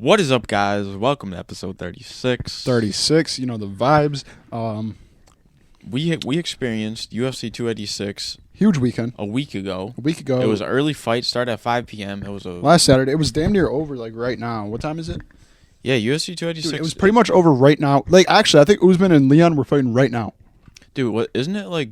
What is up, guys? Welcome to episode 36. 36, you know the vibes. We experienced UFC 286 Huge weekend. a week ago. It was an early fight, started at 5 p.m. It was last Saturday. It was damn near over, like, right now. What time is it? Yeah, UFC 286. Dude, it was pretty much over right now. Like, actually, I think Usman and Leon were fighting right now. Dude, isn't it, like,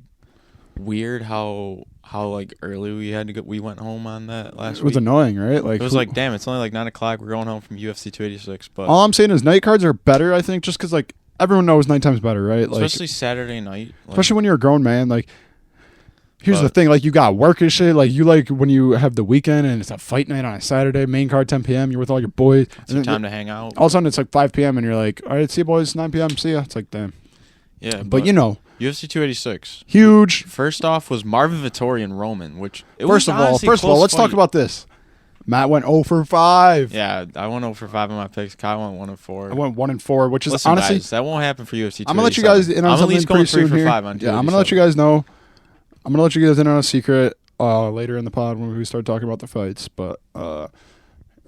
weird how like, early we went home on that last week? It was annoying, right? Like, it was like, damn, it's only, like, 9 o'clock. We're going home from UFC 286. But all I'm saying is night cards are better, I think, just because, like, everyone knows nighttime's better, right? Like, especially Saturday night. Like, especially when you're a grown man, like, here's the thing, like, you got work and shit. Like, you like when you have the weekend and it's a fight night on a Saturday, main card 10 p.m., you're with all your boys. It's your time to hang out. All of a sudden, it's like 5 p.m. and you're like, all right, see you boys, 9 p.m., see ya. It's like, damn. Yeah, but you know. UFC 286. Huge. First off was Marvin Vettori and Roman, which First of all, let's talk about this. Matt went 0 for 5. Yeah, I went 0 for 5 on my picks. Kyle went 1 and 4. I went 1 and 4, which is Listen, honestly, guys, that won't happen for UFC 287. I'm gonna let you guys in on something pretty soon here. I'm gonna let you guys know. I'm gonna let you guys in on a secret later in the pod when we start talking about the fights. But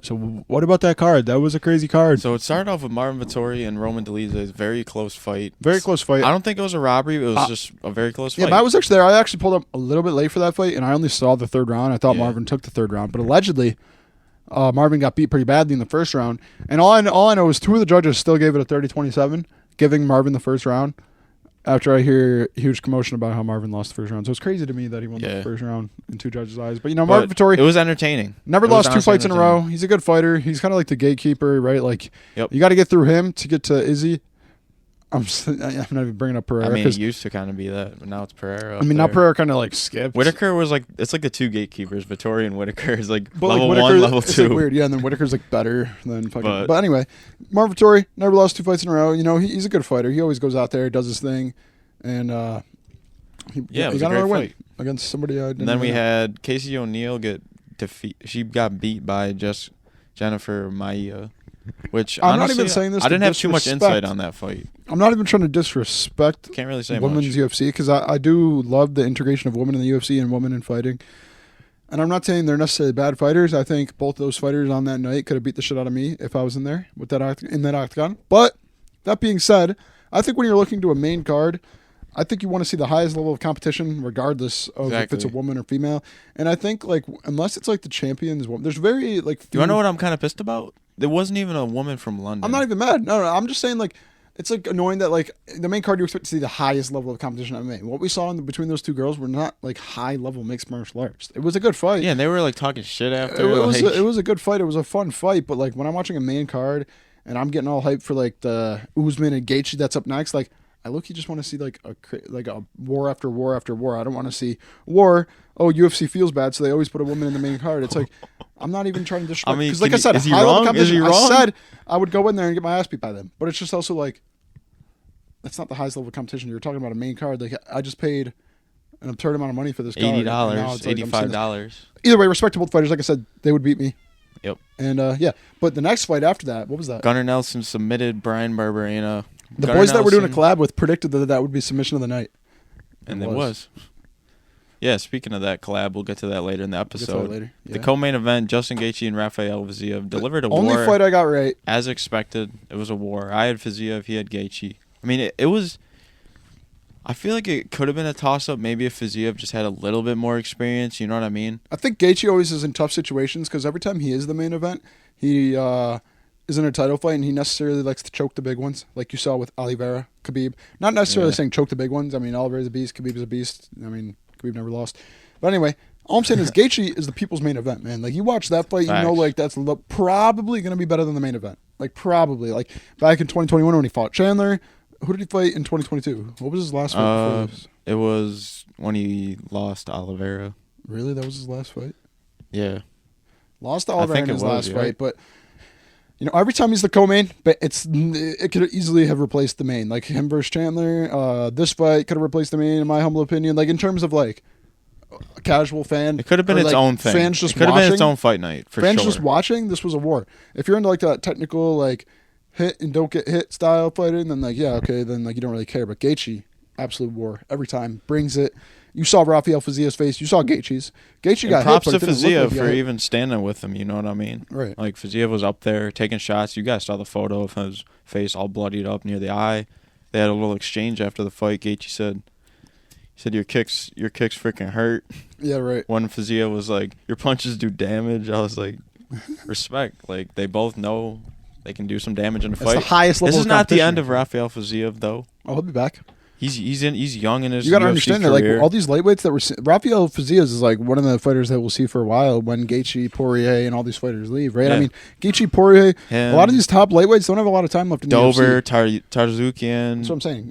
so what about that card? That was a crazy card. So it started off with Marvin Vettori and Roman Dolidze's very close fight. Very close fight. I don't think it was a robbery. It was just a very close fight. Yeah, Matt was actually there. I actually pulled up a little bit late for that fight, and I only saw the third round. I thought Marvin took the third round, but allegedly Marvin got beat pretty badly in the first round. And all I know is 2 of the judges still gave it a 30-27, giving Marvin the first round. After I hear huge commotion about how Marvin lost the first round. So it's crazy to me that he won the first round in 2 judges' eyes. But, you know, Marvin Vettori... It was entertaining. Never lost 2 fights in a row. He's a good fighter. He's kind of like the gatekeeper, right? Like, you got to get through him to get to Izzy. I'm not even bringing up Pereira. I mean, it used to kind of be that, but now it's Pereira. Now Pereira kind of like skipped. Whitaker was like, it's like the 2 gatekeepers. Vettori and Whitaker is like level 1, level 2. It's like weird, yeah, and then Whitaker's like better than fucking... But anyway, Marvin Vettori never lost 2 fights in a row. You know, he's a good fighter. He always goes out there, does his thing. And he got another win against somebody. And then we had Casey O'Neill She got beat by Jennifer Maia, which I'm honestly, not even saying this. I didn't have too much insight on that fight. I'm not even trying to disrespect. Can't really say women's much. UFC because I do love the integration of women in the UFC and women in fighting. And I'm not saying they're necessarily bad fighters. I think both those fighters on that night could have beat the shit out of me if I was in there with that in that octagon. But that being said, I think when you're looking to a main card, I think you want to see the highest level of competition, regardless of if it's a woman or female. And I think, like, unless it's like the champions, there's very like. Do you want to know what I'm kind of pissed about? There wasn't even a woman from London. I'm not even mad. No. I'm just saying, like, it's like annoying that like the main card you expect to see the highest level of competition in MMA. What we saw between those 2 girls were not like high level mixed martial arts. It was a good fight. Yeah, and they were like talking shit after. It was a good fight. It was a fun fight. But like when I'm watching a main card and I'm getting all hyped for like the Usman and Gaethje that's up next, like. I look-y just want to see like a war after war after war. I don't want to see war. Oh, UFC feels bad, so they always put a woman in the main card. It's like I'm not even trying to disrespect. Because like I said, is he wrong? I said I would go in there and get my ass beat by them, but it's just also like that's not the highest level of competition. You're talking about a main card. Like I just paid an absurd amount of money for this card. $80, $85. Either way, respectable fighters. Like I said, they would beat me. Yep. And but the next fight after that, what was that? Gunnar Nelson submitted Brian Barberena. The boys that were doing a collab with predicted that would be submission of the night. And it was. Yeah, speaking of that collab, we'll get to that later in the episode. Later. Yeah. The co-main event, Justin Gaethje and Rafael Fiziev delivered a war. Only fight I got right. As expected, it was a war. I had Fiziev, he had Gaethje. I mean, it was... I feel like it could have been a toss-up maybe if Fiziev just had a little bit more experience, you know what I mean? I think Gaethje always is in tough situations because every time he is the main event, he... is in a title fight, and he necessarily likes to choke the big ones, like you saw with Oliveira, Khabib. Not necessarily saying choke the big ones. I mean, Oliveira's a beast, Khabib's a beast. I mean, Khabib never lost. But anyway, all I'm saying is Gaethje is the people's main event, man. Like, you watch that fight, you know, like, that's probably going to be better than the main event. Like, probably. Like, back in 2021 when he fought Chandler, who did he fight in 2022? What was his last fight? It was when he lost to Oliveira. Really? That was his last fight? Yeah. Lost to Oliveira in his last fight, but... You know, every time he's the co-main, but it could easily have replaced the main. Like him versus Chandler, this fight could have replaced the main, in my humble opinion. Like in terms of like a casual fan, it could have been its own thing. Fans just it could have been its own fight night for fans sure. Just watching, this was a war. If you're into like that technical like hit and don't get hit style fighting, then like yeah, okay, then like you don't really care. But Gaethje, absolute war every time, brings it. You saw Rafael Fizia's face. You saw Gaethje's. Gaethje got props hit, to Fiziev for even standing with him. You know what I mean? Right. Like Fiziev was up there taking shots. You guys saw the photo of his face all bloodied up near the eye. They had a little exchange after the fight. Gaethje said your kicks freaking hurt. Yeah, right. One Fiziev was like, your punches do damage. I was like, respect. Like they both know they can do some damage in a fight. That's the highest level. This is not the end of Rafael Fiziev though. Oh, he'll be back. He's young in his. You got to UFC understand career. that like all these lightweights that we're Rafael Fiziev is like one of the fighters that we'll see for a while when Gaethje, Poirier, and all these fighters leave, right? Yeah. I mean, Gaethje, Poirier, Him, a lot of these top lightweights don't have a lot of time left in the Dover, UFC. Tarzukian. That's what I'm saying.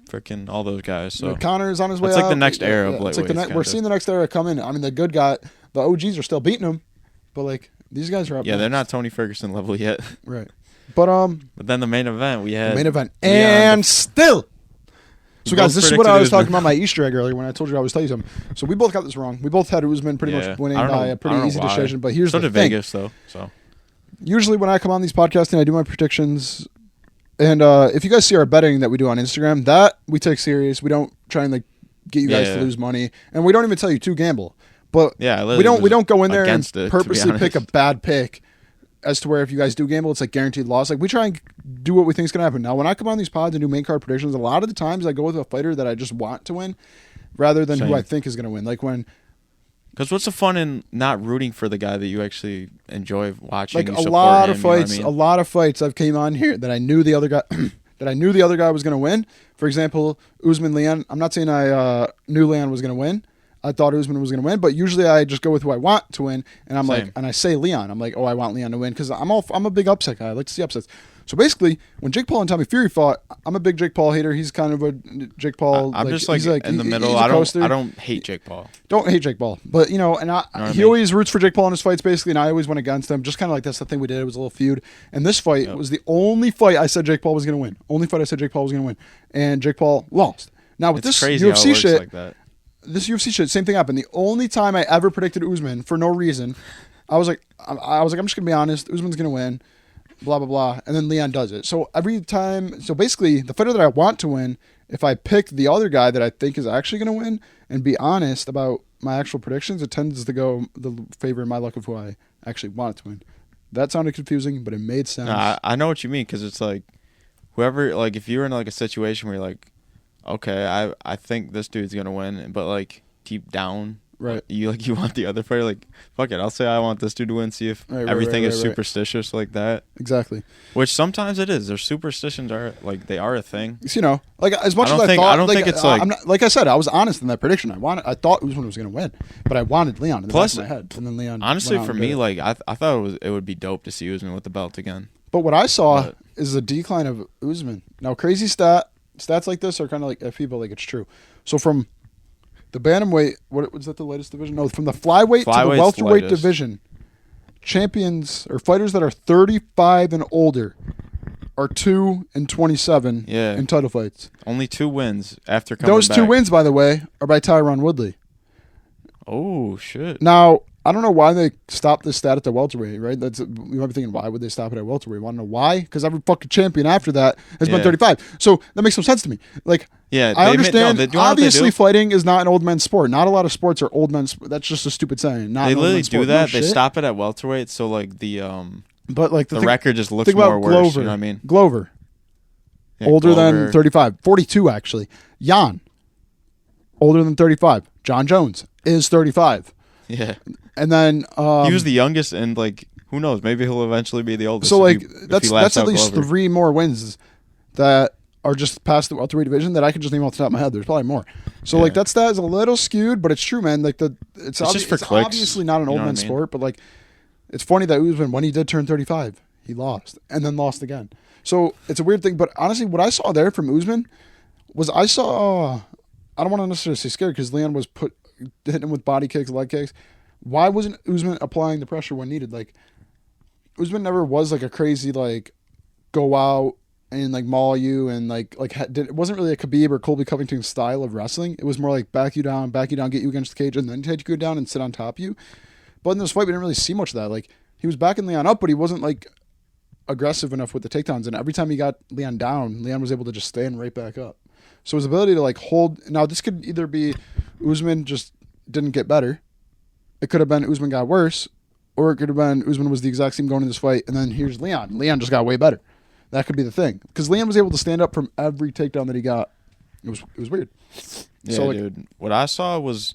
Freaking all those guys. So Connor is on his way. It's like the out. next era of it's lightweights. like we're seeing the next era come in. I mean, the OGs are still beating them, but like these guys are up. Yeah, next. they're not Tony Ferguson level yet. Right. But then the main event we had. And still. So guys, this is what I was talking Usman. about my Easter egg earlier when I told you I was telling you something. So we both got this wrong. We both had Usman pretty much winning by a pretty easy decision. But here's the thing. Vegas though. So usually when I come on these podcasting, I do my predictions. And if you guys see our betting that we do on Instagram, that we take serious. We don't try and like get you guys to lose money, and we don't even tell you to gamble. But we don't go in there and purposely pick a bad pick as to where if you guys do gamble, it's like guaranteed loss. Like we try and do what we think is going to happen. Now, when I come on these pods and do main card predictions, a lot of the times I go with a fighter that I just want to win rather than who I think is going to win. Like when... Because what's the fun in not rooting for the guy that you actually enjoy watching? Like a lot of fights I've came on here that I knew the other guy was going to win. For example, Usman Leon. I'm not saying I knew Leon was going to win. I thought Usman was going to win, but usually I just go with who I want to win, and I say Leon. I'm like, oh, I want Leon to win because I'm a big upset guy. I like to see upsets. So basically, when Jake Paul and Tommy Fury fought, I'm a big Jake Paul hater. He's kind of a Jake Paul. I'm just like in the middle. I don't hate Jake Paul. Don't hate Jake Paul, but you know, and he always roots for Jake Paul in his fights, basically, and I always went against him. Just kind of like that's the thing we did. It was a little feud, and this fight was the only fight I said Jake Paul was going to win. Only fight I said Jake Paul was going to win, and Jake Paul lost. Now with this UFC shit. Like that. This UFC shit, same thing happened. The only time I ever predicted Usman for no reason, I was like, I'm just gonna be honest. Usman's gonna win, blah blah blah, and then Leon does it. So every time, so basically, the fighter that I want to win, if I pick the other guy that I think is actually gonna win, and be honest about my actual predictions, it tends to go the favor in my luck of who I actually want to win. That sounded confusing, but it made sense. No, I know what you mean because it's like whoever, like if you're in like a situation where you're like, okay, I think this dude's gonna win, but like deep down, right? You want the other player, like fuck it, I'll say I want this dude to win. See if everything is superstitious like that. Exactly. Which sometimes it is. Their superstitions are like they are a thing. You know, like as much as I thought, I don't think it's like. I'm not, like I said, I was honest in that prediction. I thought Usman was gonna win, but I wanted Leon in the back of my head, and then Leon. Honestly, for me, like I thought it would be dope to see Usman with the belt again. But what I saw is a decline of Usman. Now, crazy stats like this are kind of like iffy, but like it's true. So from the bantamweight, what was that the latest division? No, from the flyweight to the welterweight division, champions or fighters that are 35 and older are 2-27 in title fights. Only 2 wins after coming Those back. 2 wins, by the way, are by Tyron Woodley. Oh shit! Now I don't know why they stopped this stat at the welterweight, right? You might be thinking, why would they stop it at welterweight? Want to know why? Because every fucking champion after that has been 35. So that makes no sense to me. Like, I understand. Obviously, fighting is not an old men's sport. Not a lot of sports are old men's. That's just a stupid saying. They literally do that. They stop it at welterweight, so like the but like the record just looks more worse. Glover, you know what I mean? Glover, older than 35, 42 actually. Jan, older than 35. John Jones is 35. Yeah. And then he was the youngest, and like who knows? Maybe he'll eventually be the oldest. So like that's at least Glover. 3 more wins that are just past the welterweight division that I can just name off the top of my head. There's probably more. So like that stat is a little skewed, but it's true, man. Like it's obviously not an old man's sport, but like it's funny that Usman, when he did turn 35, he lost and then lost again. So it's a weird thing. But honestly, what I saw there from Usman was I don't want to necessarily say scared because Leon was hitting him with body kicks, leg kicks. Why wasn't Usman applying the pressure when needed? Like, Usman never was like a crazy like go out and like maul you and it wasn't really a Khabib or Colby Covington style of wrestling. It was more like back you down, get you against the cage, and then take you down and sit on top of you. But in this fight, we didn't really see much of that. Like, he was backing Leon up, but he wasn't like aggressive enough with the takedowns. And every time he got Leon down, Leon was able to just stand right back up. So his ability to like hold. Now this could either be Usman just didn't get better. It could have been Usman got worse, or it could have been Usman was the exact same going in this fight, and then here's Leon. Leon just got way better. That could be the thing because Leon was able to stand up from every takedown that he got. It was weird. Yeah, so, like, dude. What I saw was,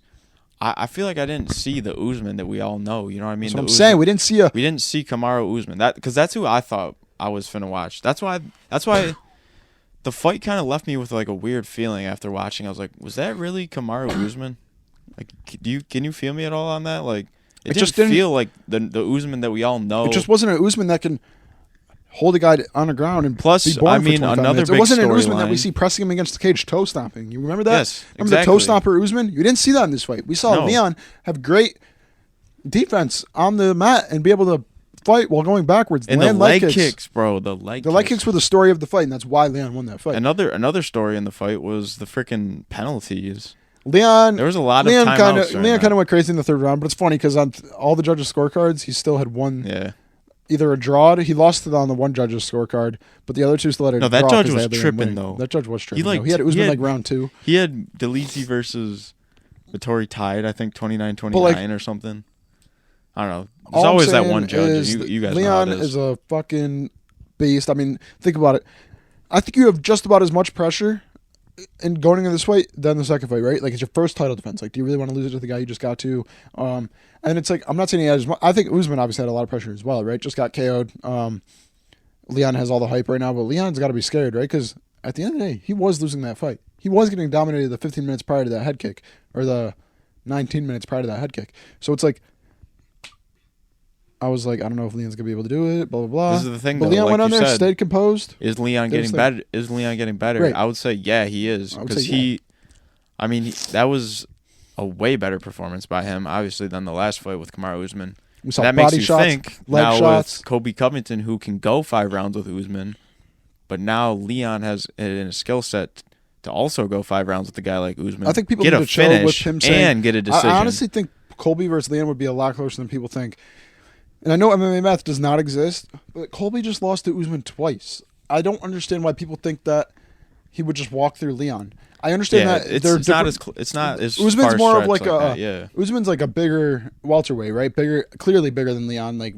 I feel like I didn't see the Usman that we all know. You know what I mean? That's what I'm saying. We didn't see Kamaru Usman. Because that's who I thought I was finna watch. That's why the fight kind of left me with like a weird feeling after watching. I was like, was that really Kamaru Usman? Like, can you feel me at all on that? Like, it just didn't feel like the Usman that we all know. It just wasn't an Usman that can hold a guy on the ground and plus, be boring I mean, for 25 another minutes. big It wasn't an storyline. Usman that we see pressing him against the cage, toe stomping. You remember that? Yes, remember exactly. the toe stomper Usman? You didn't see that in this fight. We saw Leon have great defense on the mat and be able to fight while going backwards. And the leg kicks, bro. The leg kicks were the story of the fight, and that's why Leon won that fight. Another story in the fight was the freaking penalties. Leon, there was a lot of timeouts. Leon kind of went crazy in the third round, but it's funny because on all the judges' scorecards, he still had one. Yeah. Either a draw. He lost it on the one judge's scorecard, but the other two still had a draw. No, that judge was tripping though. That judge was tripping. He had Usman like round 2. He had Delisi versus Vittori tied, I think 29-29 or something. I don't know. There's always that one judge. You guys Leon know how it is a fucking beast. I mean, think about it. I think you have just about as much pressure in going into this fight than the second fight, right? Like, it's your first title defense. Like, do you really want to lose it to the guy you just got to? And it's like, I'm not saying he had as much. I think Usman obviously had a lot of pressure as well, right? Just got KO'd. Leon has all the hype right now, but Leon's got to be scared, right? Because at the end of the day, he was losing that fight. He was getting dominated the 15 minutes prior to that head kick, or the 19 minutes prior to that head kick. So it's like, I was like, I don't know if Leon's gonna be able to do it. Blah blah blah. This is the thing, but though. Leon Like went on you there, said, stayed composed. Is Leon getting better? Is Leon getting better? Right. I would say, yeah, he is, because I mean, that was a way better performance by him, obviously, than the last fight with Kamaru Usman. We saw that body makes you shots, think leg now shots. with Kobe Covington, who can go 5 rounds with Usman, but now Leon has it in a skill set to also go 5 rounds with a guy like Usman. I think people get need a to chill finish with him saying, and get a decision. I honestly think Colby versus Leon would be a lot closer than people think. And I know MMA math does not exist, but Colby just lost to Usman twice. I don't understand why people think that he would just walk through Leon. I understand that it's not as Usman's more of like Usman's like a bigger welterweight, right? Clearly bigger than Leon. Like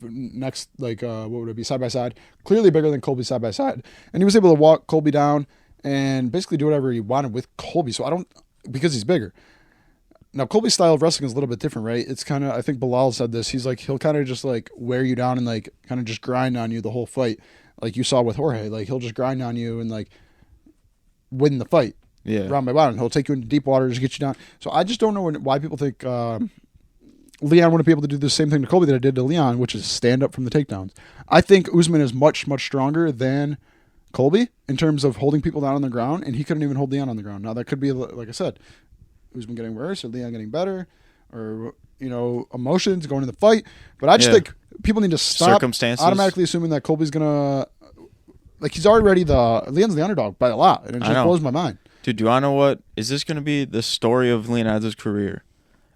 next, like what would it be, side by side? Clearly bigger than Colby side by side, and he was able to walk Colby down and basically do whatever he wanted with Colby. So because he's bigger. Now, Colby's style of wrestling is a little bit different, right? It's kind of, I think Bilal said this. He's like, he'll kind of just like wear you down and like kind of just grind on you the whole fight. Like you saw with Jorge. Like he'll just grind on you and like win the fight. Yeah. Round by round. He'll take you into deep water to get you down. So I just don't know why people think Leon wouldn't be able to do the same thing to Colby that I did to Leon, which is stand up from the takedowns. I think Usman is much, much stronger than Colby in terms of holding people down on the ground, and he couldn't even hold Leon on the ground. Now, that could be, like I said, Usman getting worse or Leon getting better, or emotions going in the fight. But I just think people need to stop circumstances automatically assuming that Colby's gonna he's already Leon's the underdog by a lot, and it just blows my mind. Dude, do I know what is this gonna be the story of Leonardo's career?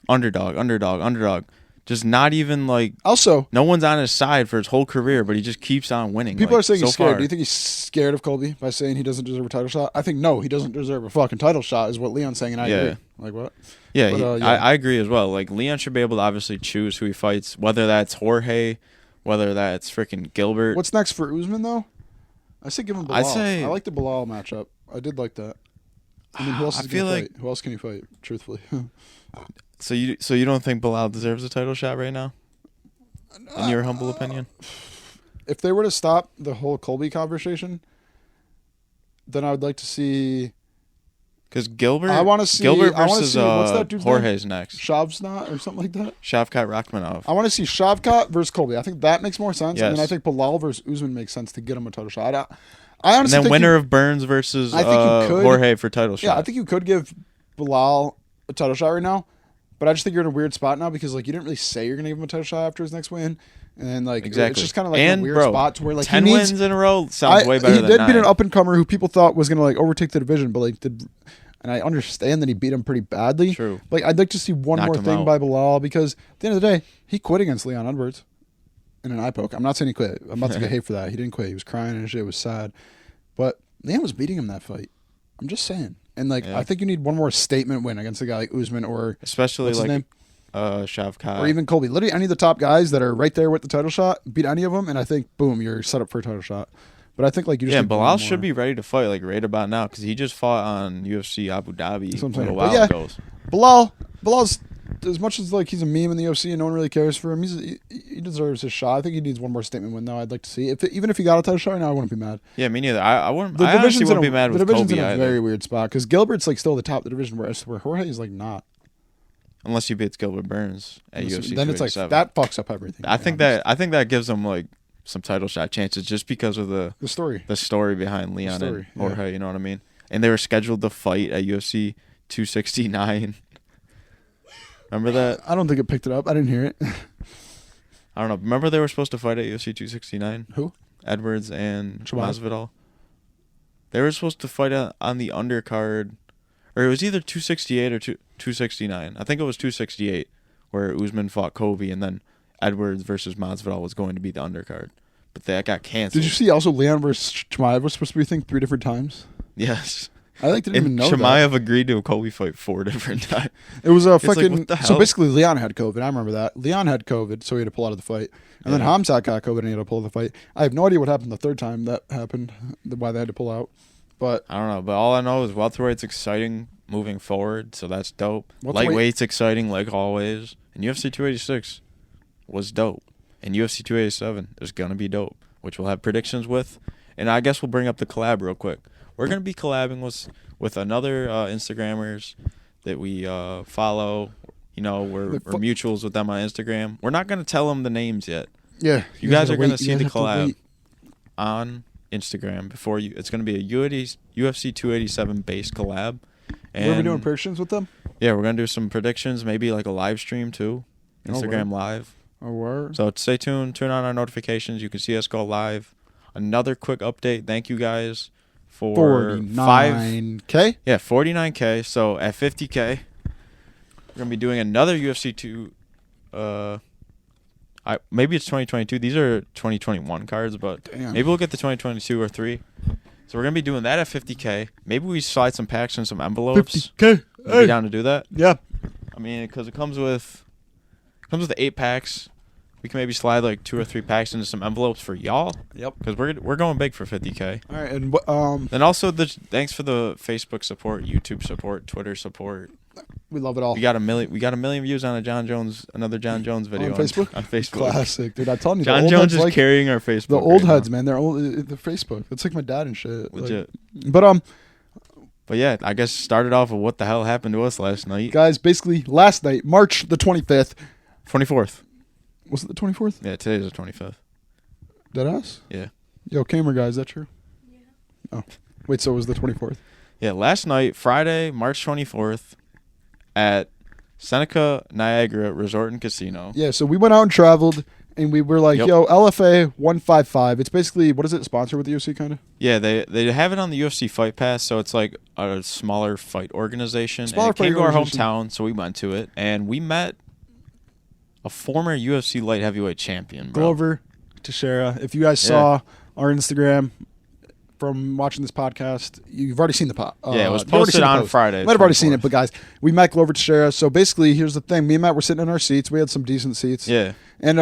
Underdog. Just not even like. Also, no one's on his side for his whole career, but he just keeps on winning. People are saying so he's scared. far. Do you think he's scared of Colby by saying he doesn't deserve a title shot? I think no, he doesn't deserve a fucking title shot, is what Leon's saying, and I agree. Like what? Yeah, but, I agree as well. Like Leon should be able to obviously choose who he fights, whether that's Jorge, whether that's freaking Gilbert. What's next for Usman though? I say give him Bilal. I like the Bilal matchup. I did like that. I mean, who else Who else can he fight? Truthfully. So you don't think Bilal deserves a title shot right now? In your humble opinion? If they were to stop the whole Colby conversation, then I would like to see. Because Gilbert what's versus that dude's Jorge's name? next. Shavkat or something like that? Shavkat Rakhmonov. I want to see Shavkat versus Colby. I think that makes more sense. Yes. I mean, I think Bilal versus Usman makes sense to get him a title shot. I honestly and then think winner of Burns versus Jorge for title shot. Yeah, I think you could give Bilal a title shot right now. But I just think you're in a weird spot now because you didn't really say you're going to give him a title shot after his next win. And exactly. It's just kind of a weird spot to where 10 wins in a row sounds way better than 9. He did beat an up-and-comer who people thought was going to overtake the division, but and I understand that he beat him pretty badly. True. I'd like to see one more thing by Bilal because at the end of the day, he quit against Leon Edwards in an eye poke. I'm not saying he quit. I'm about to get hate for that. He didn't quit. He was crying and shit. It was sad. But Leon was beating him that fight. I'm just saying. And like, Yeah. I think you need one more statement win against a guy like Usman or Especially what's his like name? Shavkat. Or even Colby. Literally any of the top guys that are right there with the title shot, beat any of them, and I think boom, you're set up for a title shot. But I think like you just Yeah, need Bilal one should more. be ready to fight like right about now because he just fought on UFC Abu Dhabi That's what I'm a saying. little But while yeah. ago. Bilal's as much as like he's a meme in the UFC and no one really cares for him. He deserves his shot. I think he needs one more statement win though. I'd like to see even if he got a title shot right now, I wouldn't be mad. Yeah, me neither. I wouldn't. The I honestly division's wouldn't be mad with the division's Kobe in a either. very weird spot because Gilbert's like still the top of the division, where Jorge is like not. Unless he beats Gilbert Burns at UFC Then it's like 287. that fucks up everything. I think that gives him like some title shot chances just because of the story. the story behind Leon story, and Jorge. You know what I mean? And they were scheduled to fight at UFC 269. Remember that? I don't think it picked it up. I didn't hear it. I don't know. Remember they were supposed to fight at UFC 269? Who? Edwards and Chimaev. Masvidal. They were supposed to fight on the undercard, or it was either 268 or 269. I think it was 268, where Usman fought Kobe, and then Edwards versus Masvidal was going to be the undercard, but that got canceled. Did you see also Leon versus Chimaev was supposed to be 3 different times? Yes. I like didn't even know Chimaev that. agreed to a Kobe fight 4 different times. It was a like, fucking. what the So hell? basically, Leon had COVID. I remember that. Leon had COVID, so he had to pull out of the fight. And then Yeah. Hamzat got COVID and he had to pull out of the fight. I have no idea what happened the third time that happened, why they had to pull out. But I don't know, but all I know is welterweight's exciting moving forward, so that's dope. Welterweight- Lightweight's exciting like always, and UFC 286 was dope, and UFC 287 is gonna be dope, which we'll have predictions with, and I guess we'll bring up the collab real quick. We're gonna be collabing with another Instagrammers that we follow. You know, we're mutuals with them on Instagram. We're not gonna tell them the names yet. yeah, You guys are going gonna see the collab on Instagram before you. It's gonna be a UFC 287 based collab. And We're doing predictions with them. yeah, we're gonna do some predictions, maybe like a live stream too, Instagram Live. Oh, word. So stay tuned, turn on our notifications. You can see us go live. Another quick update. Thank you guys for 49K. 49K. So at 50K, we're gonna be doing another UFC 2. Maybe it's 2022. These are 2021 cards, but Damn. maybe we'll get the 2022 or 3. So we're gonna be doing that at 50K. Maybe we slide some packs and some envelopes. 50K. You'd be down to do that? Yeah. I mean, because it comes with 8 packs. We can maybe slide like 2 or 3 packs into some envelopes for y'all. Yep. Because we're going big for 50K. All right, and And also thanks for the Facebook support, YouTube support, Twitter support. we love it all. We got a million views on another John Jones video on Facebook. On Facebook. Classic, dude. I'm telling you, John the old Jones heads is like carrying our Facebook. the old right now. heads, man. They're old. The Facebook. That's like my dad and shit. Legit. But yeah, I guess started off with what the hell happened to us last night. guys, basically last night, March the 25th. 24th. Was it the 24th? Yeah, today's the 25th. Deadass? Yeah. Yo, Cameron guy, is that true? Yeah. Oh, wait. So it was the 24th. Yeah, last night, Friday, March 24th, at Seneca Niagara Resort and Casino. Yeah. So we went out and traveled, and we were like, Yep. yo, LFA 155. It's basically what is it? Sponsored with the UFC, kind of. Yeah, they have it on the UFC Fight Pass, so it's like a smaller fight organization. Smaller and it came fight to our organization. hometown, so we went to it, and we met a former UFC light heavyweight champion, bro. Glover Teixeira. If you guys saw our Instagram from watching this podcast, you've already seen the pot. Yeah, it was you've already posted seen the on post. Friday, You might have already seen it, 24th. but guys, we met Glover Teixeira. So basically, here's the thing: me and Matt were sitting in our seats. We had some decent seats. Yeah. And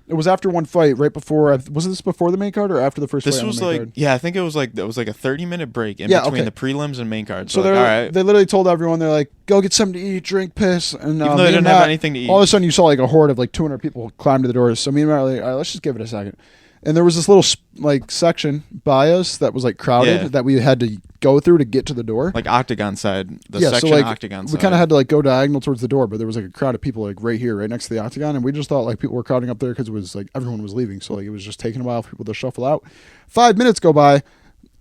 it was after one fight, right before. Was this before the main card or after the first This fight? was on the main like, card? yeah, I think it was like a 30-minute break in Yeah, between okay. the prelims and main card. So So like, all right. they literally told everyone, they're like, go get something to eat, drink, piss. And Even though they me and didn't have Matt, anything to eat. all of a sudden you saw like a horde of like 200 people climb to the doors. So me and Matt were like, all right, let's just give it a second. And there was this little like section by us that was like crowded Yeah. that we had to go through to get to the door. Like octagon side, the yeah, section so like octagon we side. kind of had to like go diagonal towards the door, but there was like a crowd of people like right here, right next to the octagon, and we just thought like people were crowding up there because it was like everyone was leaving, so like it was just taking a while for people to shuffle out. 5 minutes go by,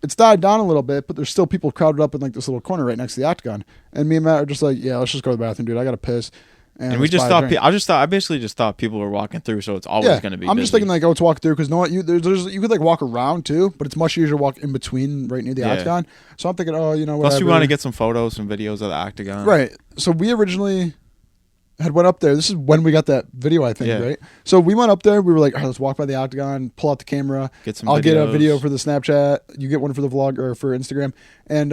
it's died down a little bit, but there's still people crowded up in like this little corner right next to the octagon, and me and Matt are just like, yeah, let's just go to the bathroom, dude. I gotta piss. And we let's just buy a thought, drink. I basically just thought people were walking through, so it's always Yeah, going to be I'm busy. just thinking like, oh, let's walk through because you could like walk around too, but it's much easier to walk in between right near the Yeah. octagon. So I'm thinking, oh, you know, whatever. Plus, we want to get some photos, some videos of the octagon. Right. So we originally had went up there. This is when we got that video, I think, Yeah. right? So we went up there. We were like, all right, let's walk by the octagon, pull out the camera. Get some I'll get a videos. video for the Snapchat. You get one for the vlog or for Instagram. And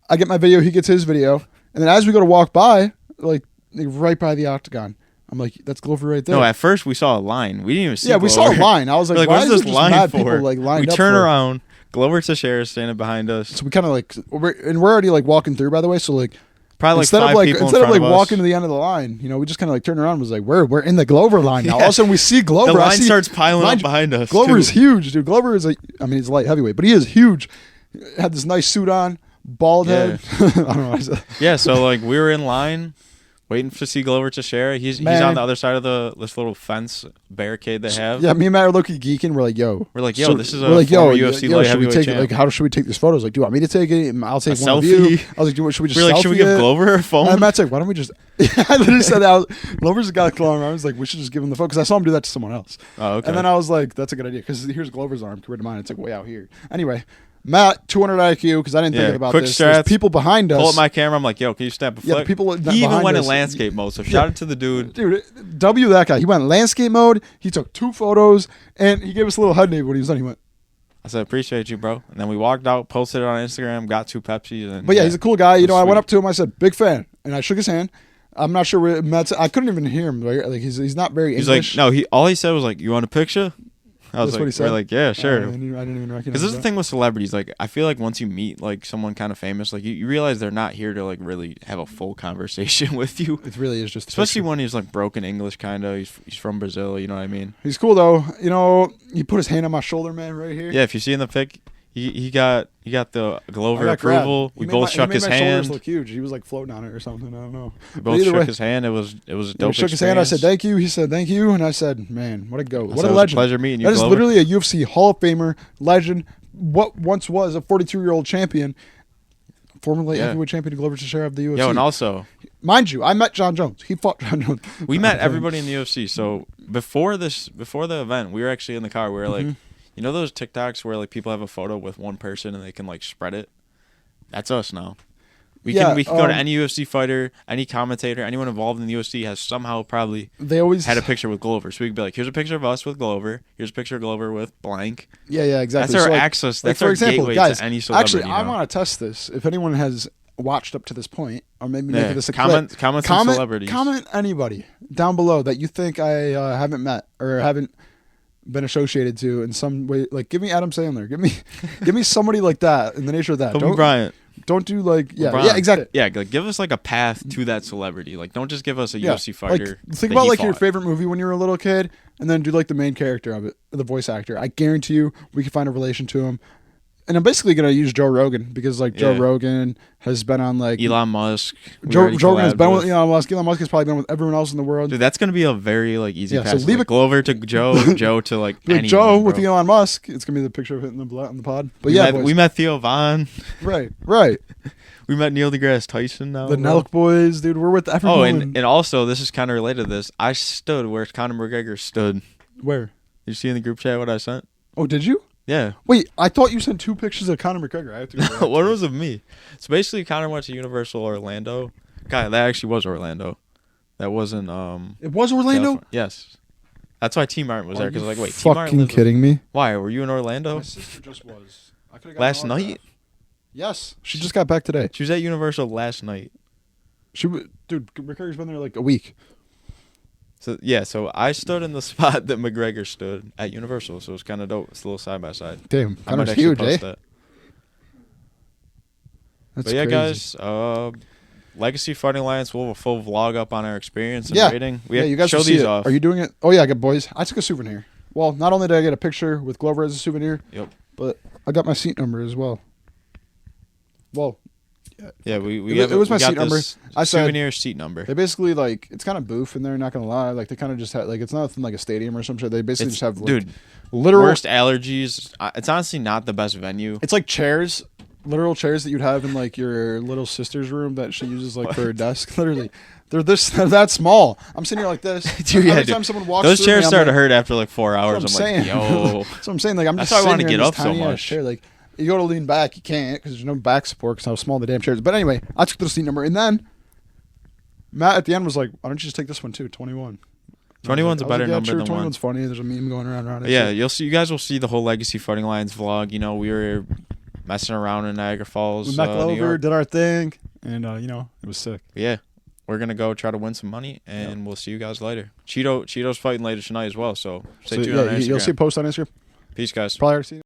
I get my video, he gets his video, and then as we go to walk by, like right by the octagon, I'm like, that's Glover right there. No, at first we saw a line. We didn't even see. Yeah, Glover. we saw a line. I was like, why what is this line mad for? people like lined we up turn for? around. Glover Teixeira standing behind us. So we kind of like, we're already like walking through, by the way. So like, probably like instead five of like people instead in of like front of us. walking to the end of the line, you know, we just kind of like turned around and was like, we're in the Glover line now. All of a sudden we see Glover. The line starts piling up behind us. Glover too. is huge, dude. Glover is he's light heavyweight, but he is huge. Had this nice suit on, bald head. I don't know. Yeah, so like we were in line waiting to see Glover Teixeira. He's on the other side of this little fence barricade they have. Yeah, me and Matt are looking geeking. We're like, yo, this is a former UFC light heavyweight champ. Like, how should we take these photos? Like, do you want me to take it? I'll take one selfie. of you. I was like, should we just selfie should we give Glover a phone? And Matt's like, why don't we just? I literally said that. Glover's got a claw arm. I was like, we should just give him the phone because I saw him do that to someone else. Oh, okay. And then I was like, that's a good idea because here's Glover's arm compared to mine. It's like way out here. Anyway. Matt, 200 IQ, because I didn't think about quick this. Strats, There's people behind us. Pull up my camera. I'm like, yo, can you snap a flick? The people he even went in us. landscape mode, so shout out to the dude. Dude, W that guy. He went landscape mode. He took 2 photos, and he gave us a little head name when he was done. He went, I said, appreciate you, bro. And then we walked out, posted it on Instagram, got 2 Pepsis. And, but yeah, he's a cool guy. You know, I went sweet. up to him. I said, big fan. And I shook his hand. I'm not sure where Matt's. I couldn't even hear him. Like he's not very English. He's like, no, all he said was like, you want a picture? I was That's like, what he said? we're like, yeah, sure. I didn't even recognize Because this is the that. thing with celebrities. Like, I feel like once you meet like someone kind of famous, like you realize they're not here to like really have a full conversation with you. It really is just. Especially when he's like broken English, kind of. He's from Brazil. You know what I mean? He's cool though. You know, he put his hand on my shoulder, man, right here. Yeah. If you see in the pic, he got the Glover I got grabbed. approval. We both shook his my shoulders hand. look huge. He was like floating on it or something. I don't know. We both shook his hand. It was a dope. We shook his hand. I said thank you. He said thank you, and I said, man, what a go! What a legend! It was a pleasure meeting you. That is Glover. literally a UFC Hall of Famer, legend. What once was a 42-year-old champion, former light heavyweight champion, Glover Teixeira of the UFC. Yo, and also, mind you, I met John Jones. He fought John Jones. We met everybody in the UFC. So before the event, we were actually in the car. We were like, you know those TikToks where like people have a photo with one person and they can like spread it? That's us now. We can go to any UFC fighter, any commentator, anyone involved in the UFC has somehow probably had a picture with Glover. So we could be like, here's a picture of us with Glover. Here's a picture of Glover with blank. Yeah, exactly. That's our so, access. That's for our example, gateway guys, to any celebrity. Actually, I want to test this. If anyone has watched up to this point, or maybe make this a comment clip. some celebrities. Comment anybody down below that you think I haven't met or haven't been associated to in some way. Like, give me Adam Sandler. Give me somebody like that in the nature of that. Kobe Bryant. Don't do like LeBron. yeah, exactly. Yeah, like, give us like a path to that celebrity. Like, don't just give us a UFC fighter. Like, think about like your favorite movie when you were a little kid, and then do like the main character of it, the voice actor. I guarantee you, we can find a relation to him. And I'm basically gonna use Joe Rogan because like Joe Rogan has been on like Elon Musk. Joe Rogan has been with Elon Musk. Elon Musk has probably been with everyone else in the world. Dude, that's gonna be a very like easy pass. So leave like, Glover to Joe, Joe to like anyone, Joe bro. with Elon Musk. It's gonna be the picture of it in the pod. But we met Theo Von. Right. We met Neil deGrasse Tyson now. The Nelk boys, dude. We're with everyone. Oh, and also this is kind of related to this. I stood where Conor McGregor stood. Where? Did you see in the group chat what I sent? Oh, did you? Yeah. Wait, I thought you sent 2 pictures of Conor McGregor. I have to go back. One was of me. So basically, Conor went to Universal Orlando. God, that actually was Orlando. That wasn't. It was Orlando. California. Yes. That's why T Martin was there because like, wait, T Martin. Fucking kidding me? Why were you in Orlando? My sister just was. I could've gotten Last an night. autograph. Yes, she just got back today. She was at Universal last night. Dude, McGregor's been there like a week. So yeah, so I stood in the spot that McGregor stood at Universal, so it's kind of dope. It's a little side by side. Damn, I might Conor's actually huge, post eh? that. That's But yeah, crazy. guys, Legacy Fighting Alliance will have a full vlog up on our experience and Yeah. rating. You guys show will see these it. off. Are you doing it? Oh yeah, good boys. I took a souvenir. Well, not only did I get a picture with Glover as a souvenir, but I got my seat number as well. Well, yeah, it was my seat number. I said souvenir seat number. They basically like it's kind of boof in there. Not gonna lie, like they kind of just have like it's nothing like a stadium or some shit. They basically just have like, literal worst allergies. It's honestly not the best venue. It's like chairs, literal chairs that you'd have in like your little sister's room that she uses like for her desk. Literally, they're that small. I'm sitting here like this. Dude, every time someone walks, those through chairs me, start to like, hurt after like 4 hours. That's I'm what like, yo. So I'm saying like I'm That's just why I want to sitting get here in up this so tiny ass much. chair, like. You go to lean back, you can't because there's no back support because how small the damn chair is. But anyway, I took the seat number, and then Matt at the end was like, "Why don't you just take this one too, 21?" 21's a better number than 21's 1. funny. There's a meme going around it. Yeah, you'll see. You guys will see the whole Legacy Fighting Alliance vlog. You know, we were messing around in Niagara Falls, We met New over, York. did our thing, and it was sick. Yeah. We're going to go try to win some money, and we'll see you guys later. Cheeto's fighting later tonight as well, so stay tuned on Instagram. You'll see a post on Instagram. Peace, guys. Probably already seen it.